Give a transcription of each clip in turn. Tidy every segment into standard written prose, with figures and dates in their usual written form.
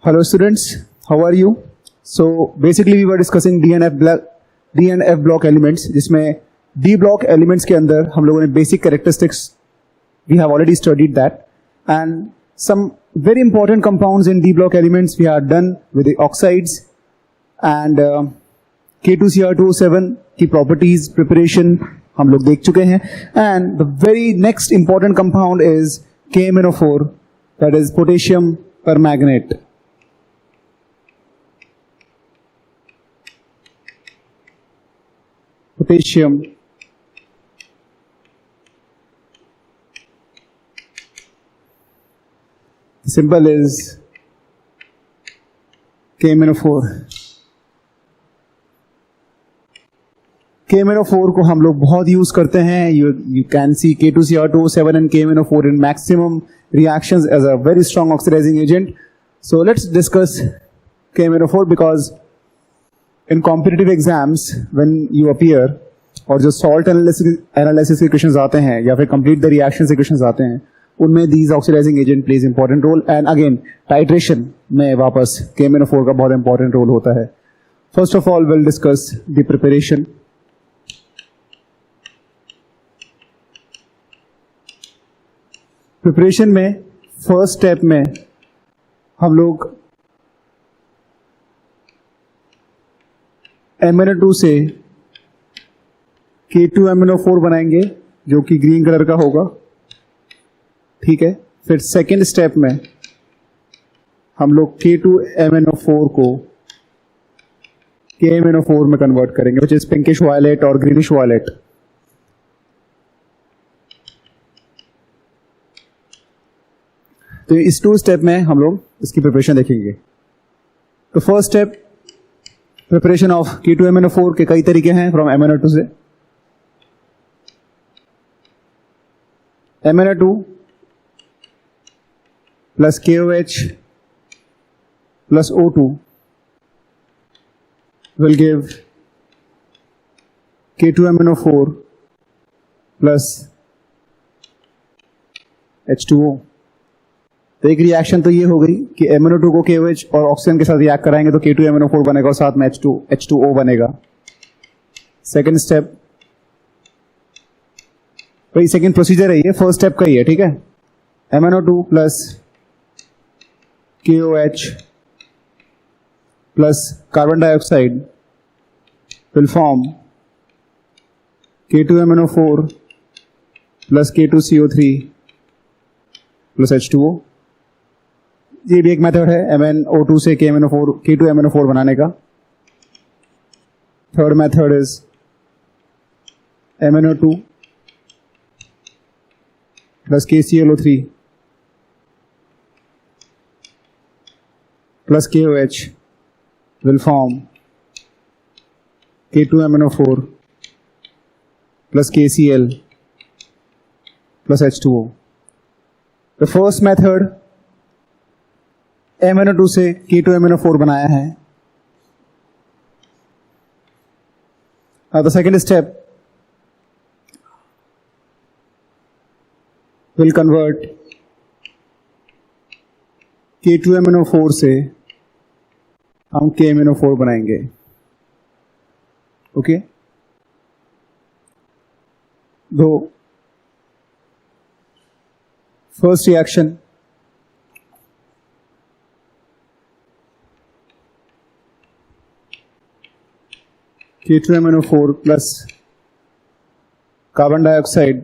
Hello students, how are you? So basically we were discussing D and F block elements, जिसमें D block elements के अंदर हम लोगों ने basic characteristics we have already studied that, and some very important compounds in D block elements we are done with the oxides and K2Cr2O7 की properties preparation हम लोग देख चुके हैं, and the very next important compound is KMnO4, that is potassium permanganate. Potassium symbol is KMnO4. KMnO4 को हम लोग बहुत यूज करते हैं. You can see K2Cr2O7 and KMnO4 in maximum reactions as a very strong oxidizing agent. So let's discuss KMnO4 because in competitive exams when you appear और जो salt analysis के questions आते हैं या फिर complete the reactions के questions आते हैं, उनमें these oxidizing agent plays important role, and again titration में वापस KMnO4 का बहुत important role होता है. First of all we'll discuss the preparation. Preparation में फर्स्ट स्टेप में हम लोग MnO2 से K2MnO4 बनाएंगे जो कि ग्रीन कलर का होगा. ठीक है, फिर सेकेंड स्टेप में हम लोग K2MnO4 को KMnO4 में कन्वर्ट करेंगे, विच इज पिंकिश वायलेट और ग्रीनिश वायलेट. तो इस टू स्टेप में हम लोग इसकी प्रिपरेशन देखेंगे. तो first step preparation of K2MnO4 के कई तरीके हैं फ्रॉम MnO2 से. MnO2 plus KOH plus O2 will give K2MnO4 plus H2O. तो एक रिएक्शन तो ये हो गई कि MnO2 को KOH और ऑक्सीजन के साथ रिएक्ट कराएंगे तो K2MnO4 बनेगा और साथ में H2O बनेगा. सेकेंड स्टेप भाई सेकेंड प्रोसीजर है ये, फर्स्ट स्टेप का ही है. ठीक है, MnO2 plus KOH plus carbon dioxide will form K2MnO4 plus K2CO3 plus H2O. ये भी एक मेथड है MnO2 से K2MnO4 बनाने का. Third method is MnO2 plus KClO3 plus KOH will form K2MnO4 plus KCl plus H2O. The first method MnO2 से K2MnO4 बनाया है. The second step will convert K2MnO4 से हम KMnO4 बनाएंगे. ओके, दो first reaction K2MnO4 plus carbon dioxide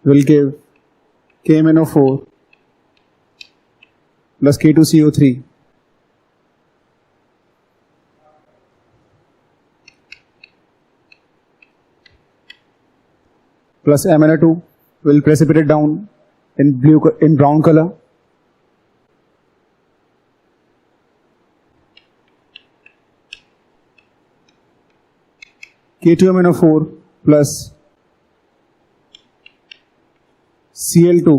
will give KMnO4 plus K2CO3 plus MnO2 will precipitate down in brown color. K2MnO4 plus Cl2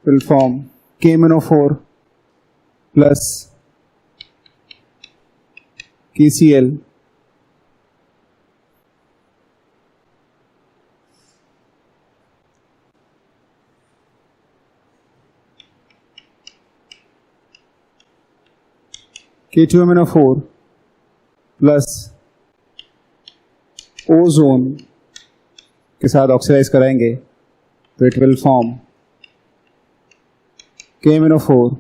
will form KMnO4 plus KCl K2MnO4 plus ozone के साथ oxidise कराएंगे तो it will form KMnO4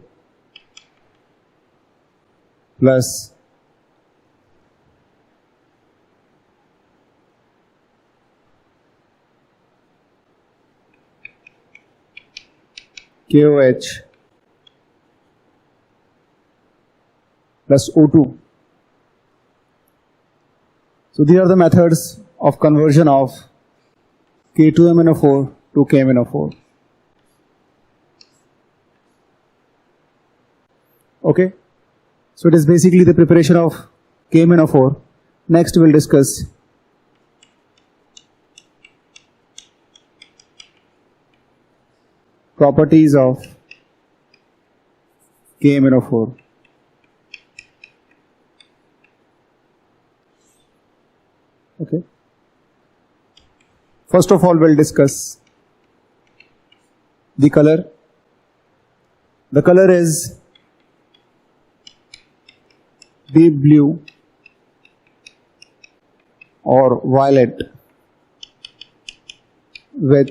plus KOH plus O2. So these are the methods of conversion of K2MnO4 to KMnO4. Okay, so it is basically the preparation of KMnO4. Next we'll discuss properties of KMnO4. Okay. First of all, we'll discuss the color. The color is deep blue or violet with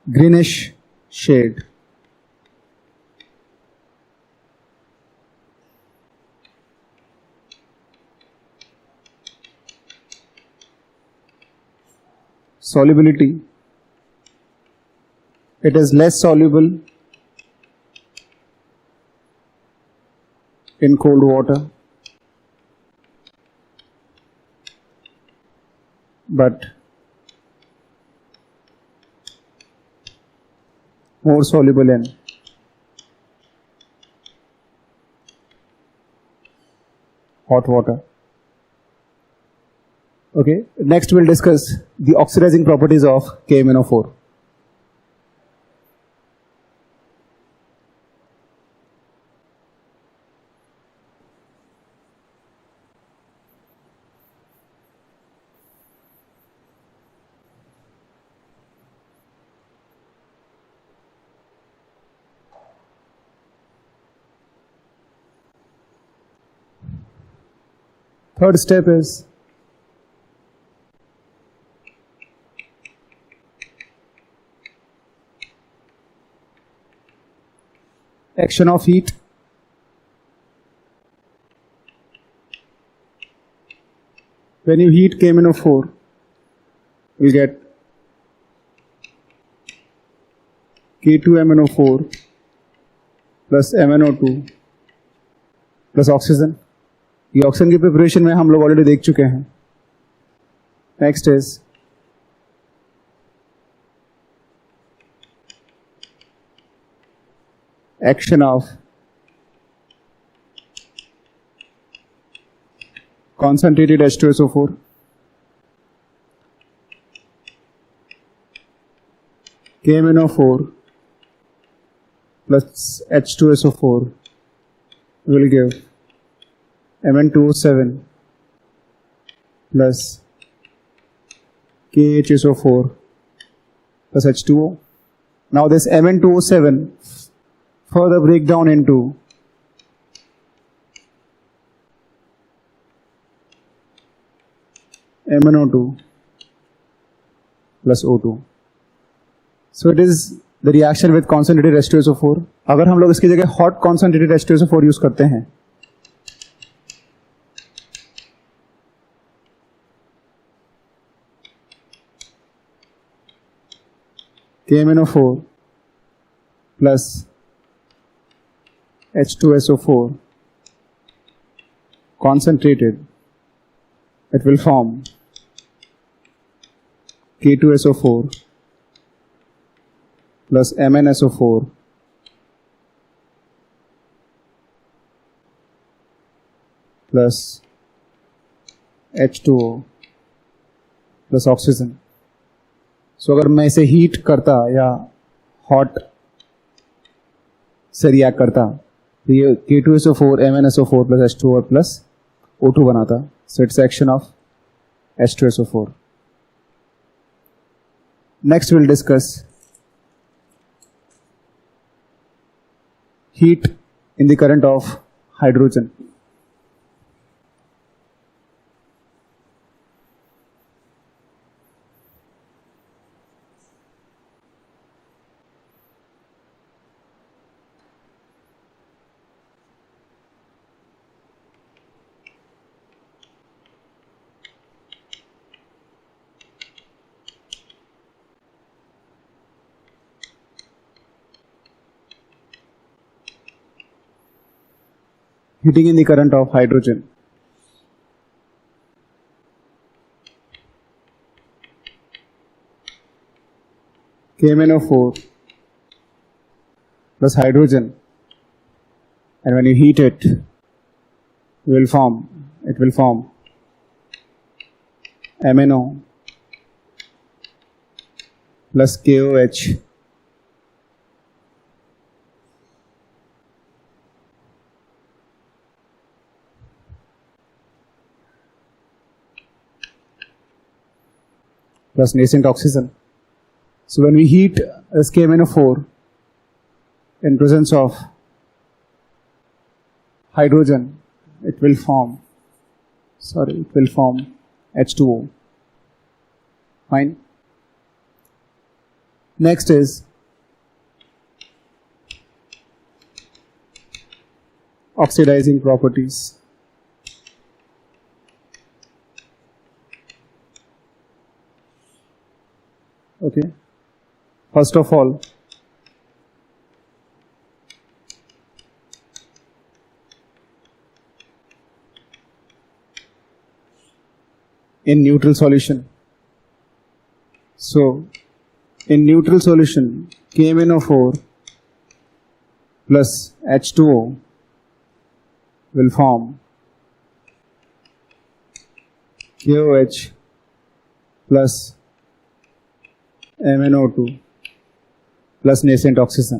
greenish shade. Solubility, it is less soluble in cold water, but more soluble in hot water. Okay, next we'll discuss the oxidizing properties of KMnO4. Third step is action of heat. When you heat KMnO4, you get K2MnO4 plus MnO2 plus oxygen. ये oxygen की preparation में हम लोग already देख चुके हैं. Next is action of concentrated H2SO4 KMnO4 plus H2SO4 will give Mn2O7 plus KHSO4 plus H2O. Now this Mn2O7 further break down into MnO2 plus O2. So it is the reaction with concentrated H2SO4. अगर हम लोग इसकी जगह hot concentrated H2SO4 use करते हैं KMnO4 plus H2SO4 concentrated, it will form K2SO4 plus MnSO4 plus H2O plus oxygen. So अगर मैं इसे हीट करता या हॉट से रिएक्ट करता तो ये K2SO4 MnSO4 plus H2O plus O2 बनाता. So it's action of H2SO4. Next we'll discuss heat in the current of hydrogen. Heating in the current of hydrogen. KMnO4 plus hydrogen, and when you heat it, it will form MnO plus KOH plus nascent oxygen. So when we heat this KMnO4 in presence of hydrogen, it will form H2O. Fine. Next is oxidizing properties. Okay. First of all, in neutral solution. So, in neutral solution, KMnO4 plus H2O will form KOH plus MnO2 plus nascent oxygen.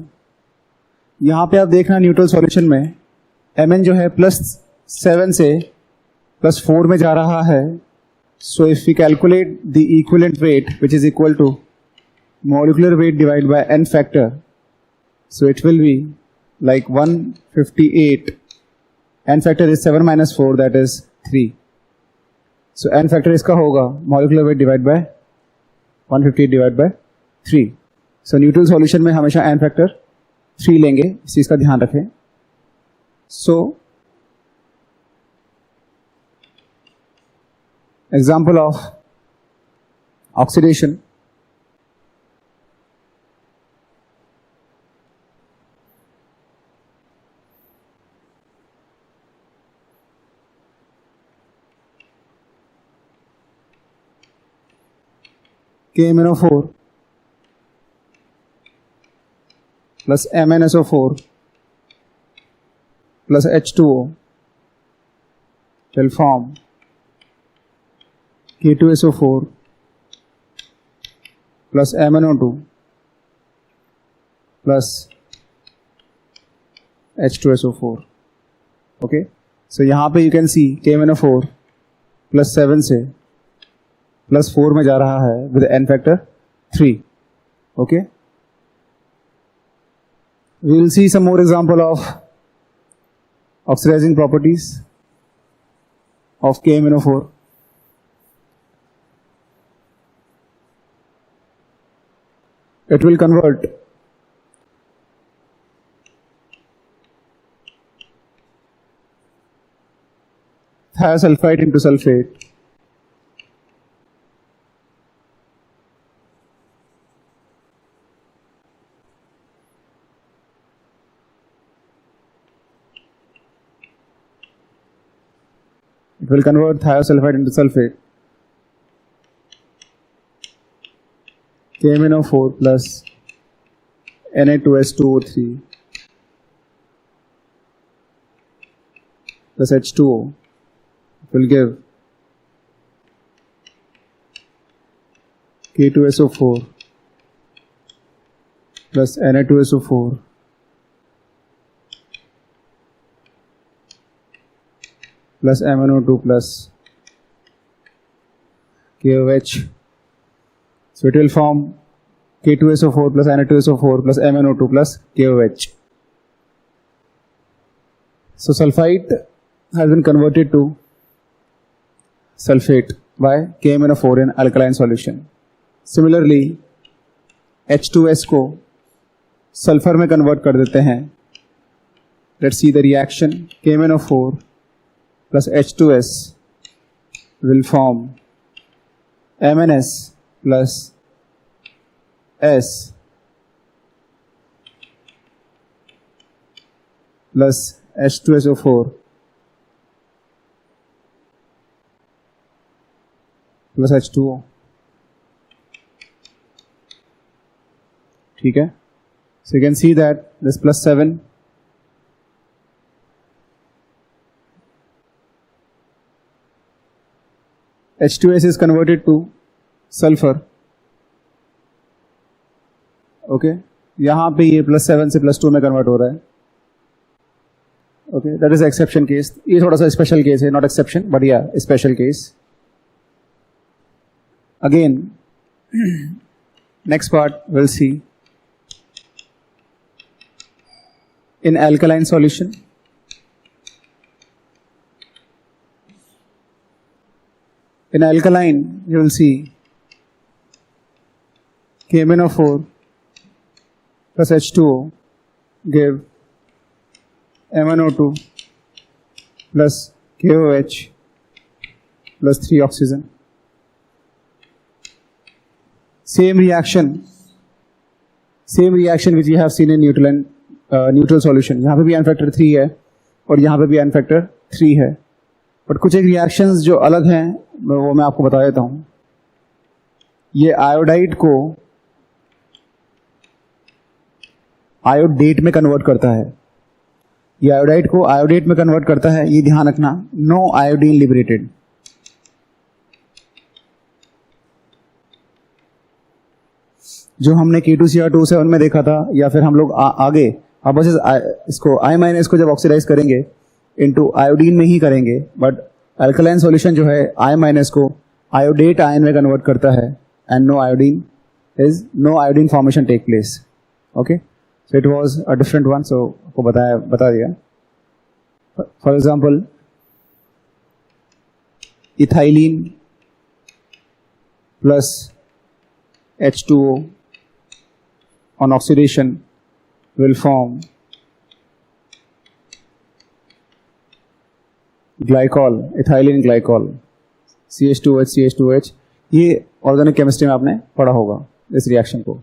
यहाँ पे आप देखना neutral solution में Mn जो है +7 से +4 में जा रहा है. So if we calculate the equivalent weight which is equal to molecular weight divide by n factor, so it will be like 158. n factor is 7 - 4 that is 3. So n factor इसका होगा molecular weight divide by 158 divide by 3. So neutral solution में हमेशा n factor 3 लेंगे, इस चीज का ध्यान रखें. So example of oxidation. KMnO4 plus MnSO4 plus H2O will form K2SO4 plus MnO2 plus H2SO4. Okay, so यहाँ पे you can see KMnO4 +7 से +4 में जा रहा है with n factor 3. Okay, we will see some more example of oxidizing properties of KMnO4. It will convert thiosulfide into sulfate. It will convert thiosulfide into sulfate. KMnO4 plus Na2S2O3 plus H2O will give K2SO4 plus Na2SO4 plus MnO2 plus KOH. So it will form K2SO4 plus Na2SO4 plus MnO2 plus KOH. So sulfite has been converted to sulfate by KMnO4 in alkaline solution. Similarly, H2S को sulphur में convert कर देते हैं. Let's see the reaction. KMnO4 plus H2S will form MnS plus S plus H2SO4 plus H2O. ठीक है. So you can see that this plus 7 H2S is converted to sulfur. Okay, यहाँ पे ये plus 7 से plus 2 में convert हो रहा है. Okay, that is exception case. ये थोड़ा सा special case है, not exception, but yeah, special case. Again, next part we'll see. In alkaline solution, in alkaline you will see KMnO4 plus H2O give MnO2 plus KOH plus 3 oxygen. Same reaction which you have seen in neutral solution. यहाँ पे भी n factor 3 है और यहाँ पे भी n factor 3 है. But कुछ एक रिएक्शंस जो अलग हैं वो मैं आपको बता देता हूँ. ये आयोडाइड को आयोडेट में कन्वर्ट करता है. ये आयोडाइड को आयोडेट में कन्वर्ट करता है, ये ध्यान रखना. No iodine liberated. जो हमने K2Cr2 में देखा था, या फिर हम लोग आगे अब बस इसको I- को जब ऑक्सीडाइज करेंगे इनटू आयोडीन में ही करेंगे. बट अल्कलाइन सॉल्यूशन जो है I- को आयोडेट आयन में कन्वर्ट करता है and no iodine formation take place. Okay, so it was a different one. So आपको बता दिया. For example, ethylene plus H2O on oxidation will form glycol, ethylene glycol, CH2OH CH2OH. ये organic chemistry में आपने पढ़ा होगा इस रिएक्शन को.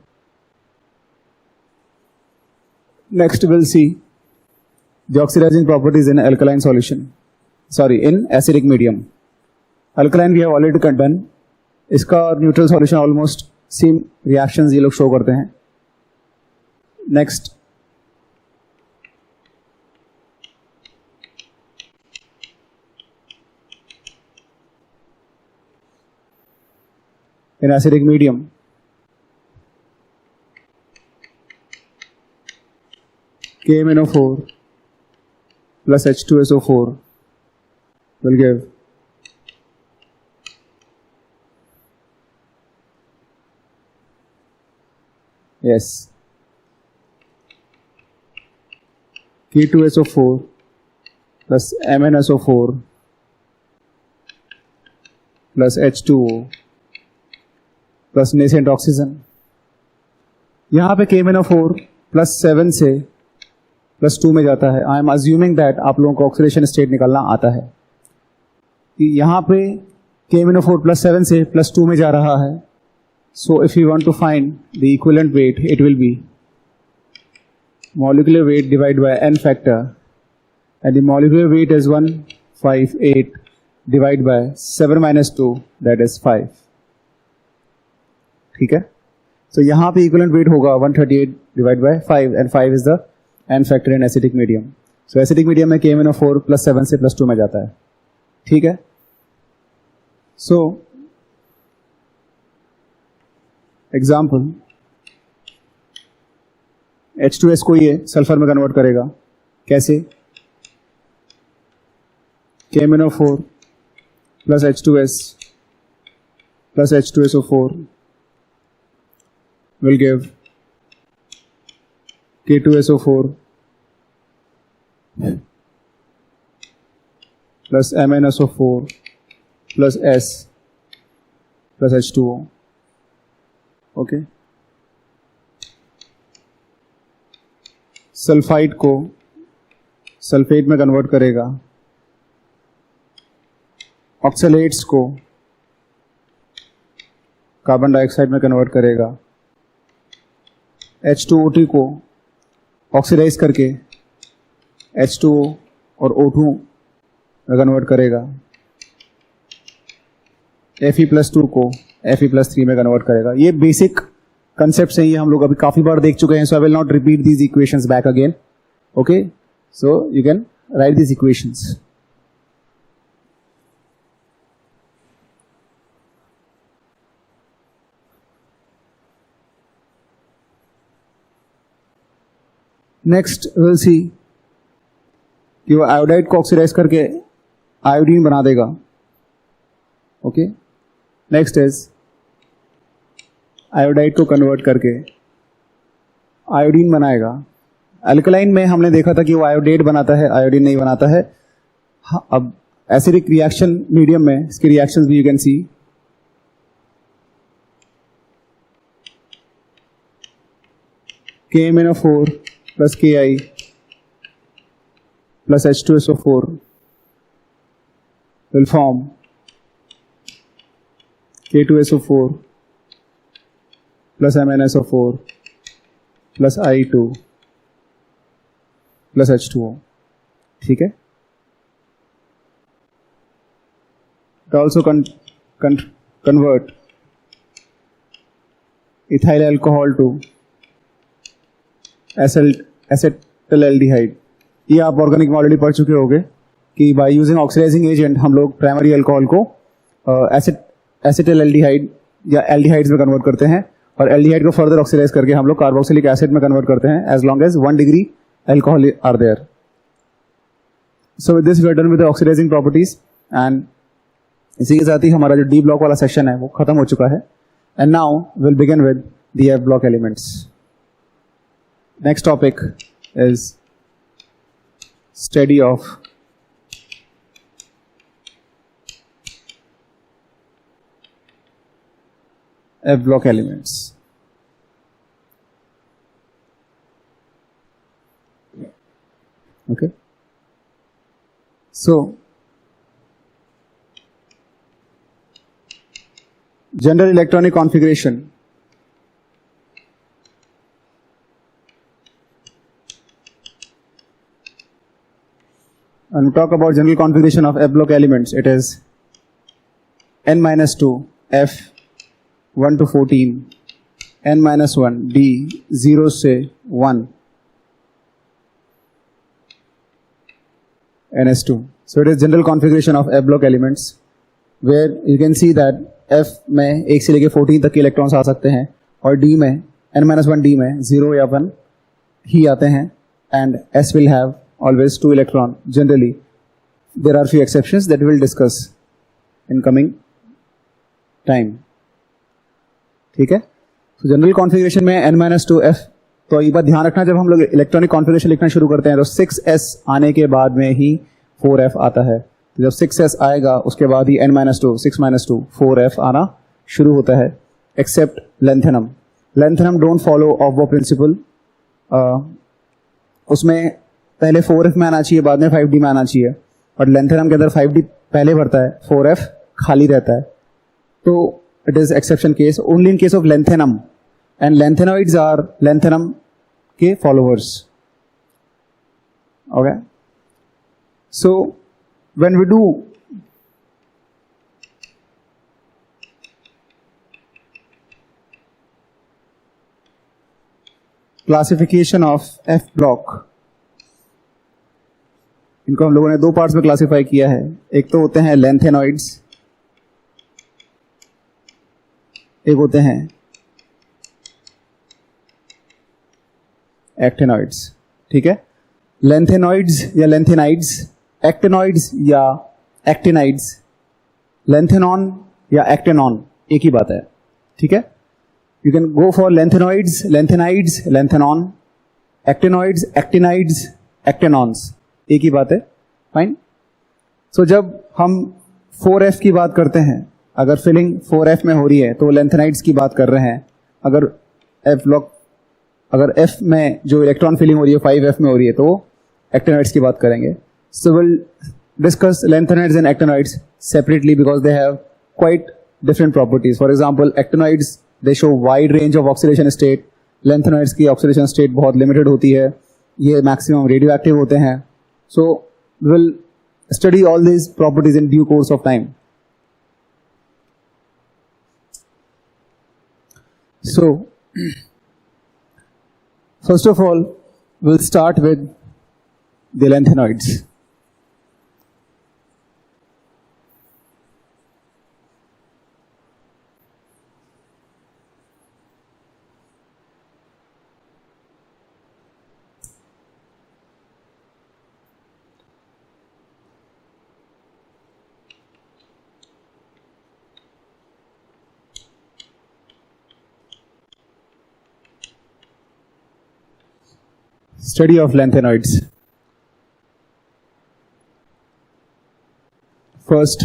Next will C the oxidizing properties in alkaline solution, in acidic medium. Alkaline we have already done. इसका और neutral solution almost same reactions ये लोग शो करते हैं. Next, in acidic medium, KMnO4 plus H2SO4 will give K2SO4 plus MnSO4 plus H2O plus nascent oxygen. यहाँ पे KMnO4 plus 7 से plus 2 में जाता है. आई एम अज्यूमिंग दैट आप लोगों को ऑक्सीडेशन स्टेट निकालना आता है. यहाँ पे KMnO4 plus 7 से plus 2 में जा रहा है. So if you want to find the equivalent weight, it will be molecular weight divided by n factor, and the molecular weight is 158 divided by 7 minus 2, that is 5. ठीक है. So यहाँ पे equivalent weight होगा 138 divided by 5, and 5 is the n factor in acidic medium. So acidic medium में KMnO4 plus 7 से plus 2 में जाता है. ठीक है. So एग्जाम्पल, H2S को ये सल्फर में कन्वर्ट करेगा. कैसे? KMnO4 plus H2S plus H2SO4 will give K2SO4 plus MnSO4 plus S plus H2O. Okay, sulphide को सल्फेट में कन्वर्ट करेगा, ऑक्सलेट्स को कार्बन डाइऑक्साइड में कन्वर्ट करेगा, H2O2 को ऑक्सीडाइज करके H2O और O2 में कन्वर्ट करेगा, Fe+2 को Fe+3 में कन्वर्ट करेगा. ये बेसिक कंसेप्ट है, ये हम लोग अभी काफी बार देख चुके हैं. So I will not repeat these equations back again. Okay, so you can write these equations. Next will see कि वो आयोडाइड को ऑक्सीडाइज करके आयोडीन बना देगा. ओके, नेक्स्ट इज आयोडाइड को कन्वर्ट करके आयोडीन बनाएगा. अल्कलाइन में हमने देखा था कि वो आयोडेट बनाता है, आयोडीन नहीं बनाता है. हाँ, अब एसिडिक रिएक्शन मीडियम में इसकी रिएक्शंस भी you can see. KMnO4 plus Ki plus H2SO4 will form K2SO4 plus MnSO4 plus I2 plus H2O. ठीक है. It also convert ethyl alcohol to एसिटिल्डिहाइड. ये आप ऑर्गेनिक में ऑलरेडी पढ़ चुके होंगे कि बाय यूजिंग ऑक्सीडाइजिंग एजेंट हम लोग प्राइमरी अल्कोहल को एसिटिल्डिहाइड या एल्डिहाइड्स में कन्वर्ट करते हैं, और एल्डिहाइड को फर्दर ऑक्सीडाइज करके हम लोग कार्बोक्सिलिक एसिड में कन्वर्ट करते हैं as long as 1 degree alcohol are there. So with this we are done with the oxidising properties. And इसी के साथ ही हमारा जो डी ब्लॉक वाला सेक्शन है वो खत्म हो चुका है. And now will begin with the F block elements. Next topic is study of F block elements. Okay. So general electronic configuration. When we talk about general configuration of F block elements, it is n-2 F 1 to 14, n-1 D 0 से 1 ns2. So it is general configuration of F block elements where you can see that F में 1 से लेके 14 तक के electrons आ सकते हैं, और D में n-1 D में 0 या 1 ही आते हैं, and S will have always 2 electron generally. There are few exceptions that we will discuss in coming time. ठीक है. तो जनरल कॉन्फ़िगरेशन में n-2 F. तो ये बात ध्यान रखना, जब हम लोग इलेक्ट्रॉनिक कॉन्फ़िगरेशन लिखना शुरू करते हैं तो 6s आने के बाद में ही 4f आता है. तो जब 6s आएगा उसके बाद ही n-2 6-2 4f आना शुरू होता है, except lanthanum. Lanthanum don't follow aufbau principle. उसमें पहले 4f में आना चाहिए, बाद में 5d में आना चाहिए, और लेंथेनम के अंदर 5d पहले भरता है, 4f खाली रहता है. तो it is exception case only in case of lanthanum, and lanthanoids are lanthanum के followers. Okay, so when we do classification of F block, इनको हम लोगों ने 2 पार्ट्स में क्लासिफाई किया है. एक तो होते हैं लेंथेनॉइड्स, एक होते हैं एक्टिनॉइड्स. ठीक है. लेंथेनॉइड्स या लेंथेनाइड्स, एक्टिनॉइड्स या एक्टिनाइड्स, लेंथेनॉन या एक्टेनॉन एक ही बात है. ठीक है. You can go for lanthanoids, lanthanides, lanthanon, actinoids, actinides, actinons, एक ही बात है. फाइन. सो जब हम 4f की बात करते हैं, अगर फिलिंग 4f में हो रही है तो लैंथेनाइड्स की बात कर रहे हैं. अगर f में जो इलेक्ट्रॉन फिलिंग हो रही है 5f में हो रही है तो एक्टिनोइड्स की बात करेंगे. So will discuss lanthanides and actinides separately because they have quite different properties. For example, actinoids, they show wide range of oxidation state. Lanthanoids की oxidation state बहुत limited होती है. ये maximum radioactive होते हैं. So we'll study all these properties in due course of time. So first of all, we'll start with the lanthanoids. Study of lanthanoids. First,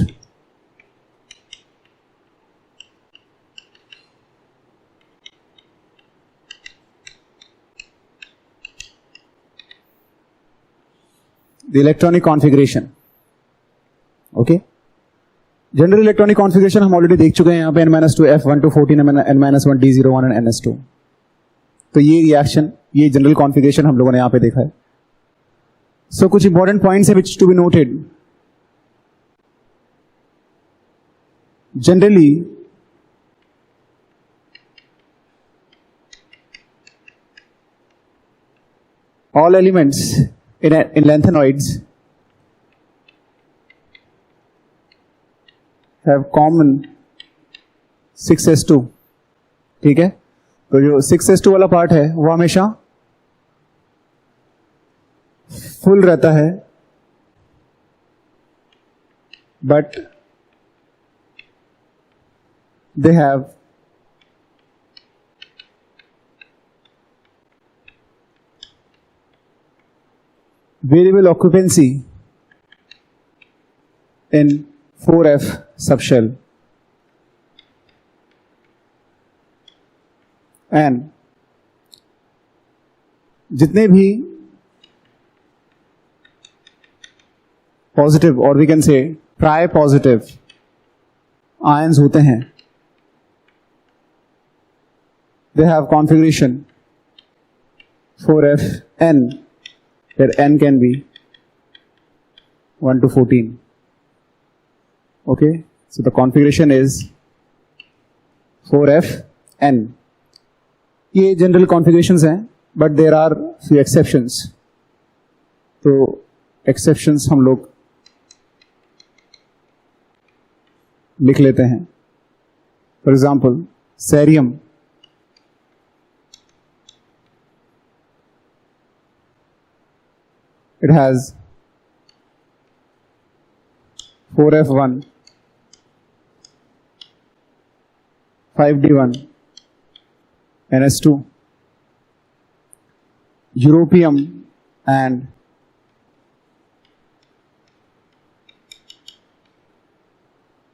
the electronic configuration. Okay. General electronic configuration हम already देख चुके हैं यहाँ पे n-2 F12 14 n-1 D01 and ns2. तो ये reaction, ये general configuration हम लोगों ने यहाँ पे देखा है. सो कुछ इंपॉर्टेंट पॉइंट्स है which to be noted. Generally all elements in lanthanoids have common 6s2. ठीक है, तो जो 6s2 वाला पार्ट है वो हमेशा फुल रहता है, but they have variable occupancy in 4f subshell and जितने भी पॉजिटिव और we can say try positive ions होते हैं, they have configuration 4Fn, where n can be 1 to 14. Okay, so the configuration is 4Fn. ये general configurations हैं, but there are few exceptions. तो exceptions हम लोग लिख लेते हैं. For example, cerium it has 4F1, 5D1, NS2. Europium and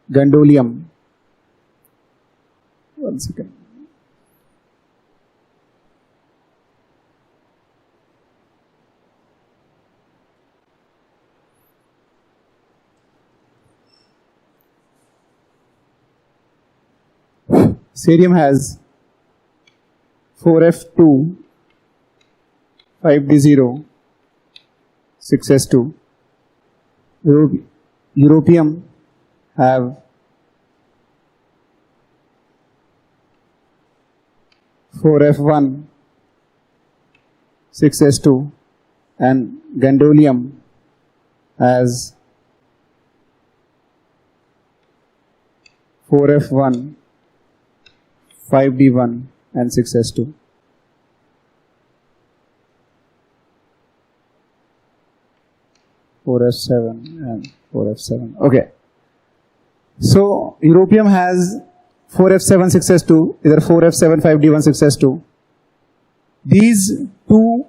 gadolinium. One second. Cerium has 4F2, 5D0, 6S2. Europium have 4F1, 6S2, and gadolinium has 4F1, 5D1 and 6S2. (4F7) and 4F7. Okay. So europium has 4F7, 6S2, either 4F7, 5D1, 6S2. These two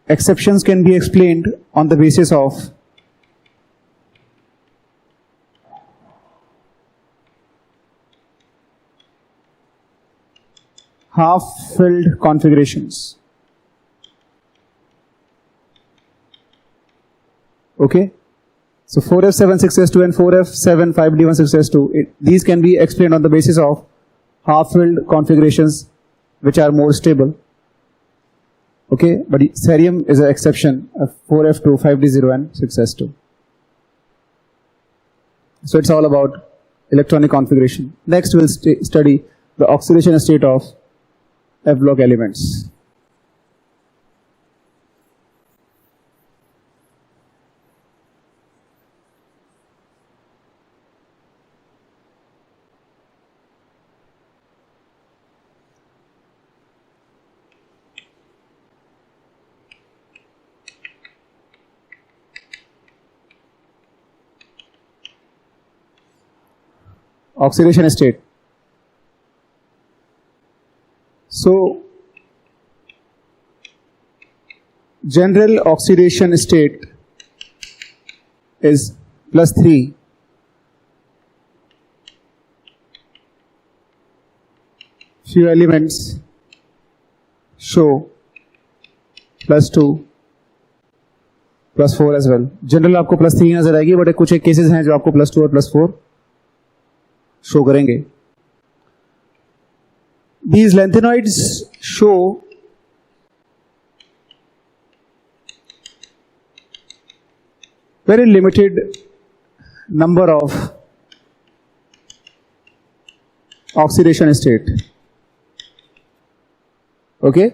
exceptions can be explained on the basis of half-filled configurations. Okay, so 4F7 6S2 and 4F7 5D1 6S2, these can be explained on the basis of half-filled configurations which are more stable. Okay, but Cerium is an exception of 4F2, 5D0 and 6S2. So it's all about electronic configuration. Next we'll study the oxidation state of F-block elements. Oxidation state. So, general oxidation state is +3. Few elements show +2, +4 as well. General आपको +3 नजर आएगी, but कुछ एक cases हैं जो आपको +2 और +4 show करेंगे. These lanthanoids show very limited number of oxidation state. Okay,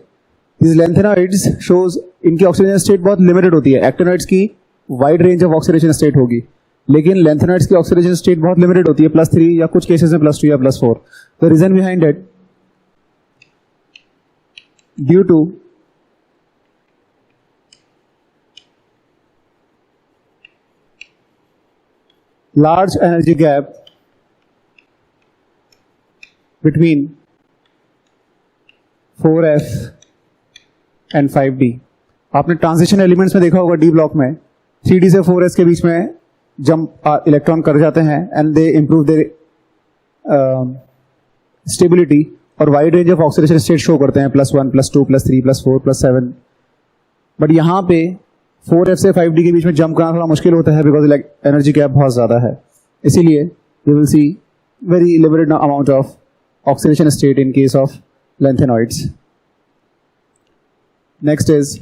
these lanthanoids shows इनकी oxidation state बहुत limited होती है. Actinoids की wide range of oxidation state होगी, लेकिन lanthanide की ऑक्सीडेशन स्टेट बहुत लिमिटेड होती है, +3 या कुछ केसेस में +2 या +4. The reason behind it, due to large energy gap between 4F and 5D. आपने ट्रांजिशन एलिमेंट्स में देखा होगा, डी ब्लॉक में 3D से 4S के बीच में जंप इलेक्ट्रॉन कर जाते हैं and they improve their stability और wide range of oxidation state show करते हैं, +1, +2, +3, +4, +7. बट यहाँ पे 4F से 5D के बीच में जंप करना थोड़ा मुश्किल होता है बिकॉज एनर्जी गैप बहुत ज़्यादा है. इसीलिए you will C very limited amount of oxidation state in case of lanthanoids. Next is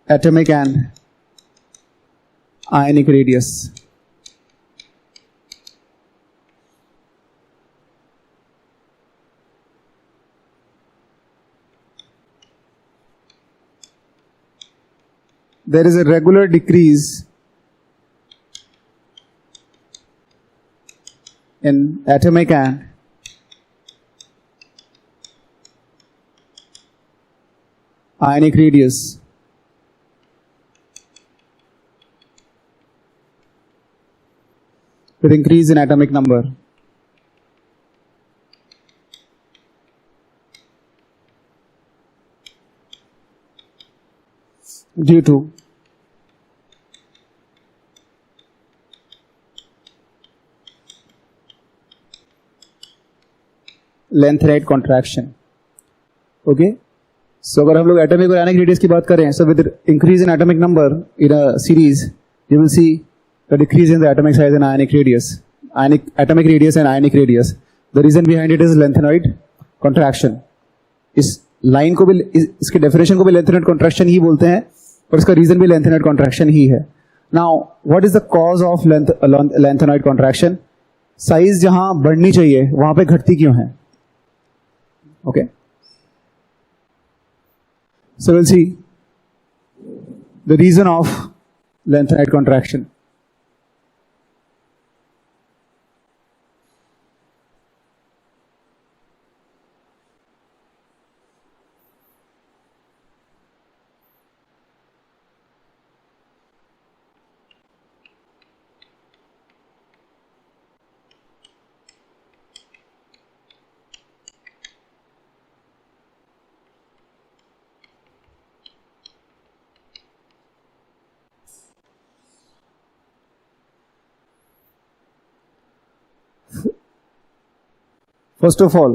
atomic and ionic radius. There is a regular decrease in atomic and ionic radius with increase in atomic number. Due to length-rate contraction. Okay, so अगर हम लोग atomic और ionic radius की बात करें, so with increase in atomic number in a series, you will see the decrease in the atomic size and ionic radius, atomic radius and ionic radius. The reason behind it is lanthanoid contraction. इस line को भी, इसके definition को भी lanthanoid contraction ही बोलते हैं और इसका रीजन भी lanthanoid contraction ही है. Now, what is the cause of lanthanoid contraction? Size जहां बढ़नी चाहिए वहां पे घटती क्यों है? Okay, so we'll see the reason of lanthanoid contraction. First of all,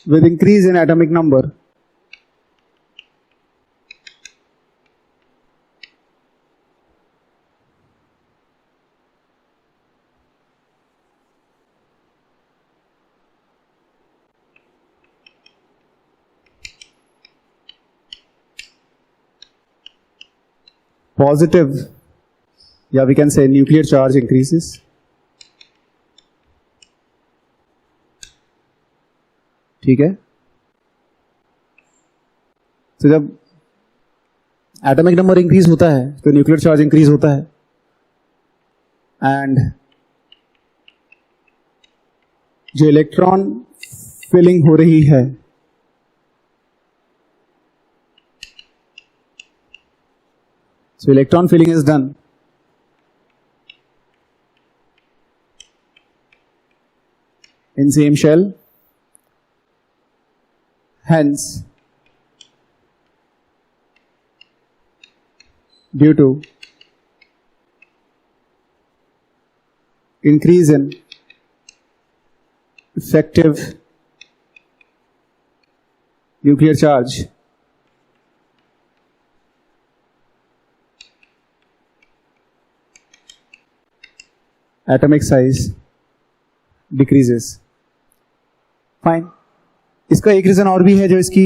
with increase in atomic number, positive, yeah, we can say nuclear charge increases. ठीक है, तो जब एटॉमिक नंबर इंक्रीज होता है तो न्यूक्लियर चार्ज इंक्रीज होता है, and जो इलेक्ट्रॉन फिलिंग हो रही है so electron filling is done in same shell, hence due to increase in effective nuclear charge, atomic size decreases. Fine. इसका एक रीजन और भी है जो इसकी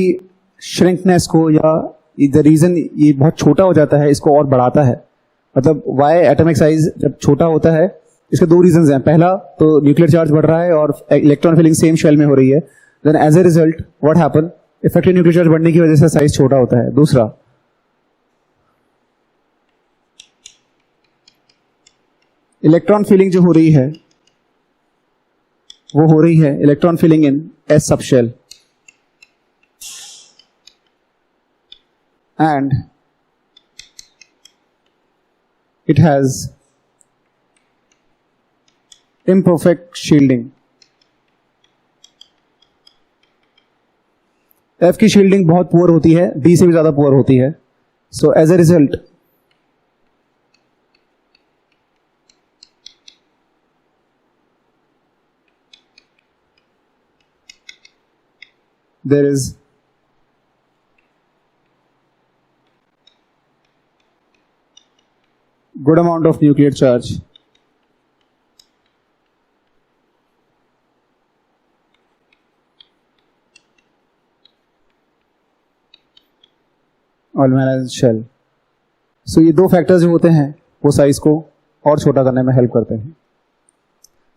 श्रिंकनेस को, या द रीजन ये बहुत छोटा हो जाता है इसको और बढ़ाता है. मतलब वाई एटॉमिक साइज जब छोटा होता है, इसके दो रीजंस हैं. पहला तो न्यूक्लियर चार्ज बढ़ रहा है और इलेक्ट्रॉन फिलिंग सेम शेल में हो रही है. Then as a result what happen, effective nuclear charge बढ़ने की वजह से साइज छोटा होता है. दूसरा, इलेक्ट्रॉन फिलिंग जो हो रही है वो हो रही है electron filling in S sub shell, and it has imperfect shielding. F की shielding बहुत पुअर होती है, D से भी ज्यादा पुअर होती है. So as a result, there is good amount of nuclear charge ऑल्मेनाइज्ड शेल. सो ये दो फैक्टर्स जो होते हैं वो साइज को और छोटा करने में हेल्प करते हैं.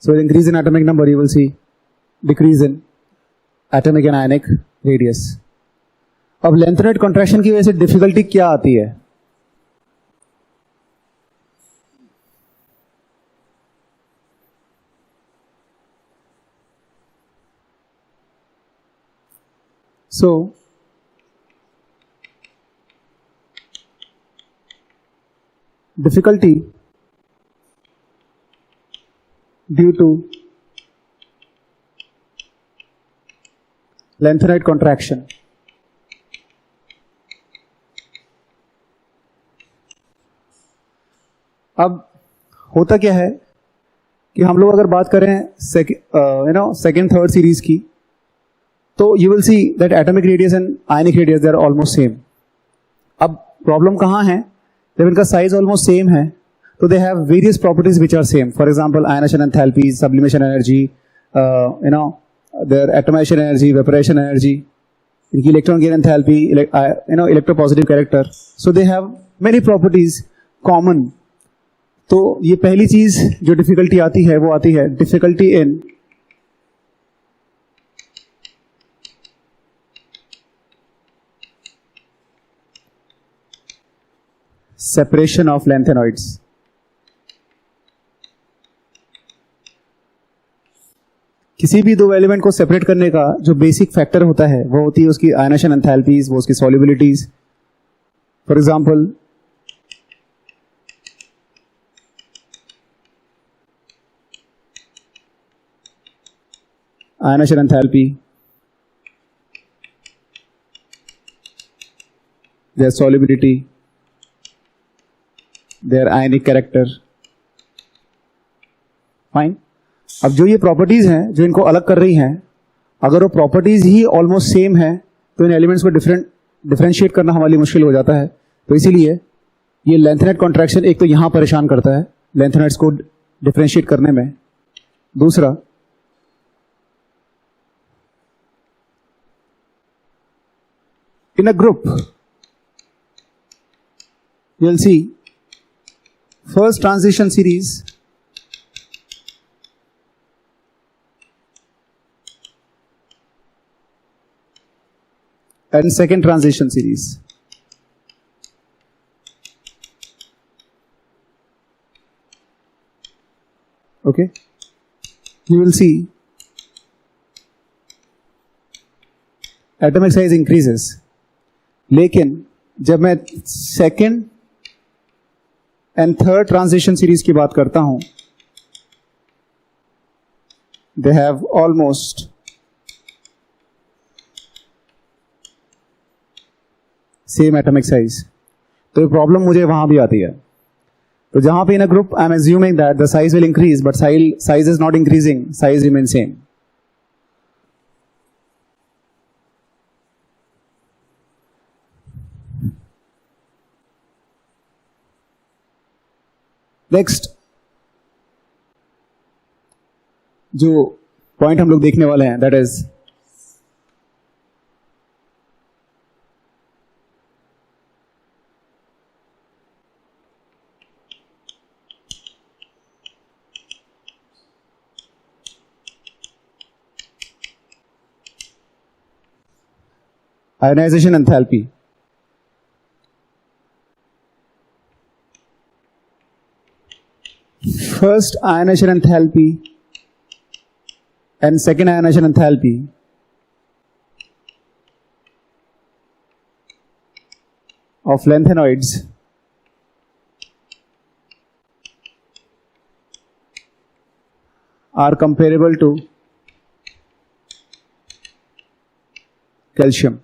So increase in atomic number, you will C decrease in atomic and ionic radius. अब लेंथेनाइट कॉन्ट्रैक्शन की वजह से डिफिकल्टी क्या आती है? सो difficulty due to lengthenite contraction. अब होता क्या है कि हम लोग अगर बात करें सेकेंड थर्ड सीरीज की, तो you will see that atomic radius and ionic radius they are almost same. अब प्रॉब्लम कहाँ है? जब इनका साइज ऑलमोस्ट सेम है तो they have various properties which are same. For example ionisation enthalpy, sublimation energy, their atomisation energy, vaporisation energy, इनकी electron gain enthalpy, electropositive character. So they have many properties common. तो ये पहली चीज जो difficulty आती है वो आती है difficulty in separation of lanthanoids. किसी भी दो एलिमेंट को सेपरेट करने का जो बेसिक फैक्टर होता है वो होती है उसकी आयनाइजेशन एंथैल्पीज, वो उसकी solubilities. For example ionisation enthalpy, their solubility, their ionic character. Fine. अब जो ये प्रॉपर्टीज हैं जो इनको अलग कर रही हैं, अगर वो प्रॉपर्टीज ही ऑलमोस्ट सेम है तो इन एलिमेंट्स को डिफरेंशिएट करना हमारे लिए मुश्किल हो जाता है. तो इसीलिए ये लेंथनेट कॉन्ट्रैक्शन एक तो यहां परेशान करता है लेंथनेट्स को डिफरेंशिएट करने में. दूसरा, in a group you'll see first transition series and second transition series. Okay, you will see atomic size increases. लेकिन जब मैं second and third transition series की बात करता हूं, they have almost same atomic size. तो ये प्रॉब्लम मुझे वहां भी आती है. तो जहां पे in a group I am assuming that the size will increase but size is not increasing, size remain same. Next जो पॉइंट हम लोग देखने वाले हैं that is ionisation enthalpy. First ionization enthalpy and second ionization enthalpy of lanthanoids are comparable to calcium.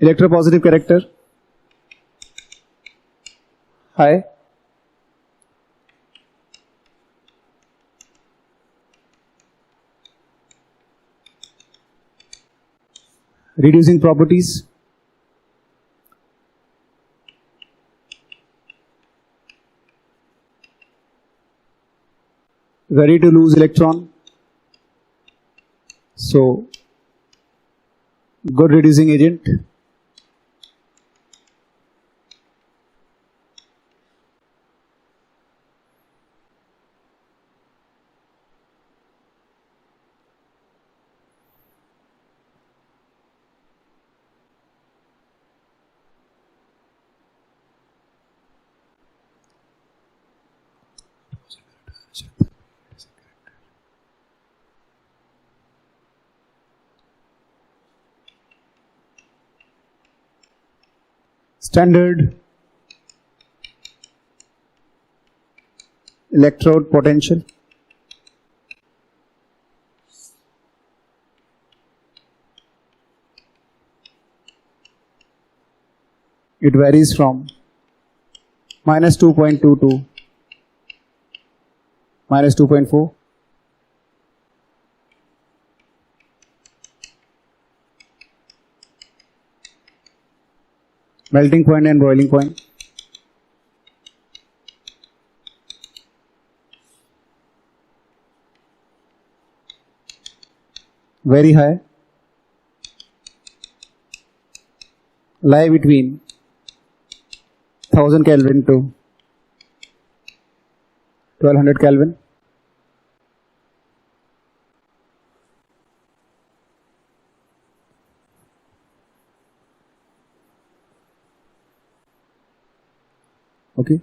Electropositive character high, reducing properties, ready to lose electron, so good reducing agent. Standard electrode potential, it varies from minus 2.2 to minus 2.4. Melting point and boiling point. Very high. Lie between 1000 Kelvin to 1200 Kelvin. Okay.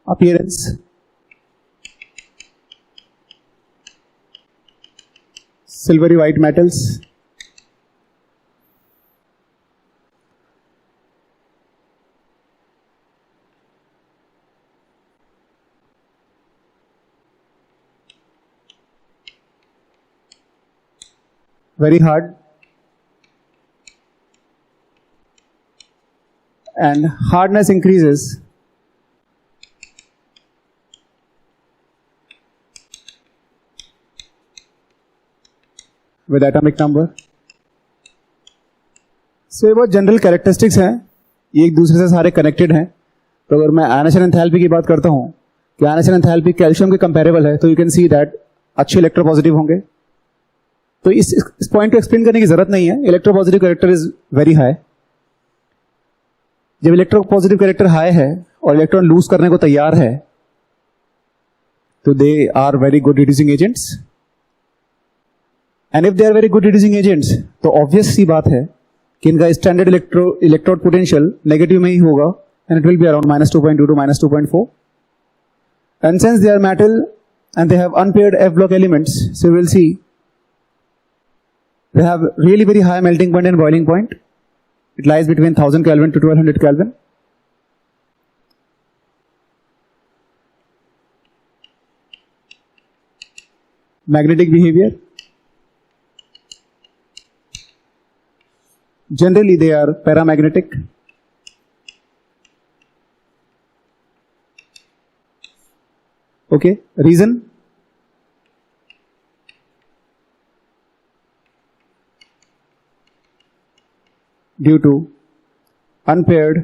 Appearance. silvery white metals. Very hard. And hardness increases with atomic number. So ये बहुत general characteristics हैं, ये एक दूसरे से सारे connected हैं. तो अगर मैं आयनेशन एंथैल्पी की बात करता हूँ कि आयनेशन एंथैल्पी कैल्शियम के कंपेरेबल है, तो यू कैन सी दैट अच्छे इलेक्ट्रोपॉजिटिव होंगे. तो इस पॉइंट को एक्सप्लेन करने की जरूरत नहीं है. Electropositive character is very high. जब इलेक्ट्रोपॉजिटिव कैरेक्टर हाई है और इलेक्ट्रॉन लूज करने को तैयार है, तो they are very good reducing agents. And if they are very good reducing agents, तो ऑब्वियस सी बात है कि इनका स्टैंडर्ड इलेक्ट्रोड पोटेंशियल नेगेटिव में ही होगा, and it will be around -2.2 to -2.4. And since they are metal and they have unpaired f block elements, so you will see they have really very high melting point and boiling point. It lies between 1000 Kelvin to 1200 Kelvin. Magnetic behavior. Generally they are paramagnetic. Okay, reason? Due to unpaired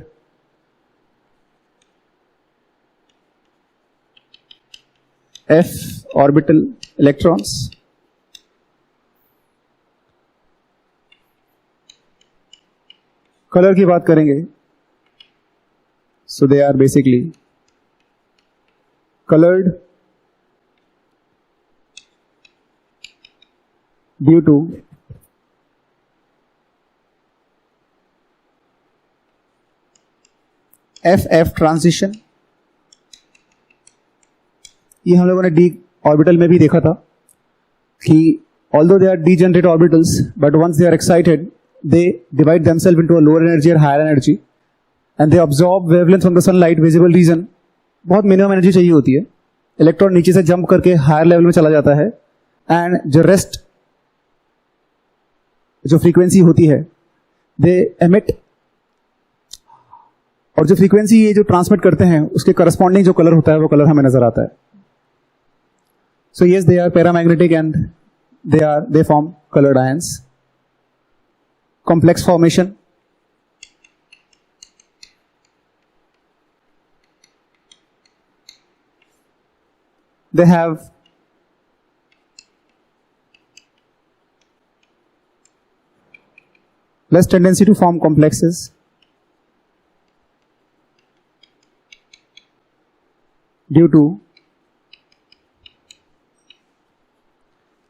f orbital electrons. Colour की बात करेंगे, so they are basically colored due to FF transition. ये हम लोगों ने D orbital में भी देखा था कि although they are degenerate orbitals, but once they are excited, they divide themselves into a lower energy or higher energy, and they absorb wavelength from the sunlight visible region. बहुत minimum energy चाहिए होती है. Electron नीचे से jump करके higher level में चला जाता है, एंड जो रेस्ट जो फ्रीक्वेंसी होती है दे एमिट, और जो फ्रीक्वेंसी ये जो ट्रांसमिट करते हैं उसके करस्पॉन्डिंग जो कलर होता है वो कलर हमें नजर आता है. So yes, they are paramagnetic and they form coloured ions. Complex formation. They have less tendency to form complexes. Due to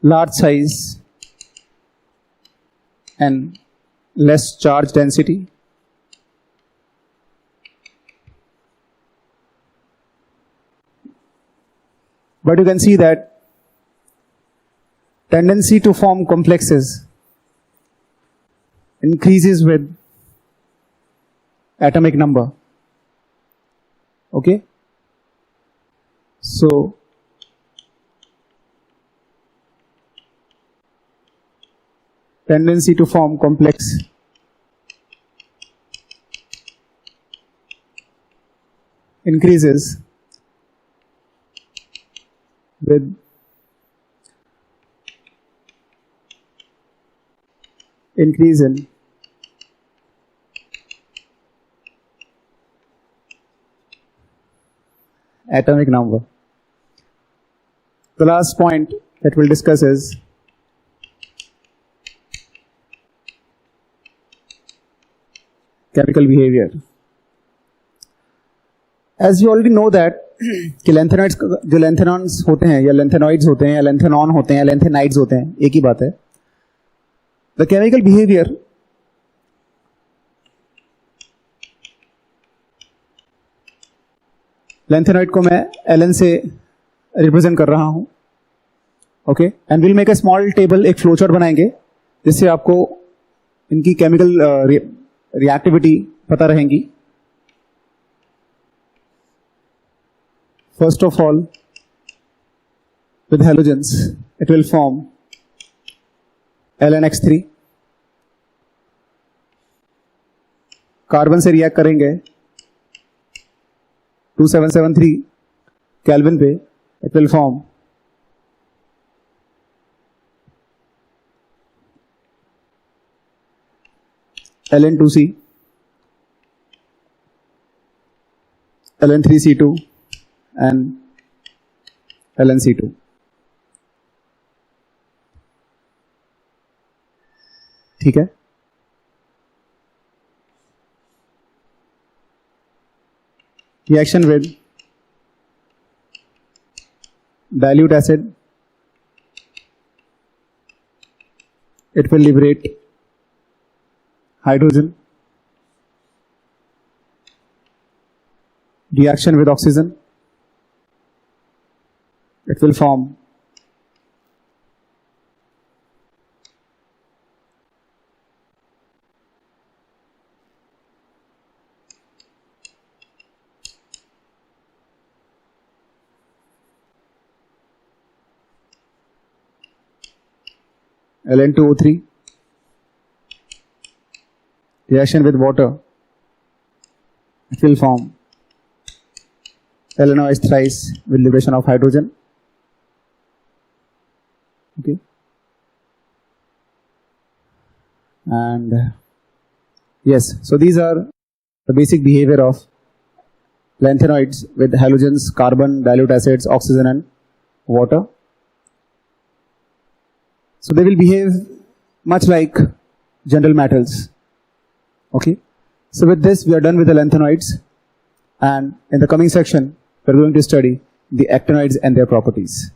large size and less charge density. But you can see that tendency to form complexes increases with atomic number. Okay? So, tendency to form complex increases with increase in atomic number. The last point that we'll discuss is chemical behavior. As you already know that कि lanthanoids जो लेंथेनॉन्स होते हैं या lanthanoids होते हैं या लेंथेनॉन होते हैं या लेंथेनाइड्स होते हैं, एक ही बात है. द केमिकल बिहेवियर लेंथेनॉइड को मैं Ln से रिप्रेजेंट कर रहा हूं Okay, and we'll make a small table, एक फ्लो चार्ट बनाएंगे जिससे आपको इनकी केमिकल रिएक्टिविटी पता रहेंगी. First of all, with halogens, it will form LnX3. Carbon से रिएक्ट करेंगे 2773 केल्विन पे, it will form Ln2C, Ln3C2 and LnC2. ठीक है. Reaction with dilute acid, it will liberate hydrogen. Reaction with oxygen, it will form Ln2O3. Reaction with water, it will form LNOH thrice with liberation of hydrogen. Okay, and yes, so these are the basic behavior of lanthanoids with halogens, carbon, dilute acids, oxygen and water. So they will behave much like general metals. Okay, so with this we are done with the lanthanoids, and in the coming section we are going to study the actinoids and their properties.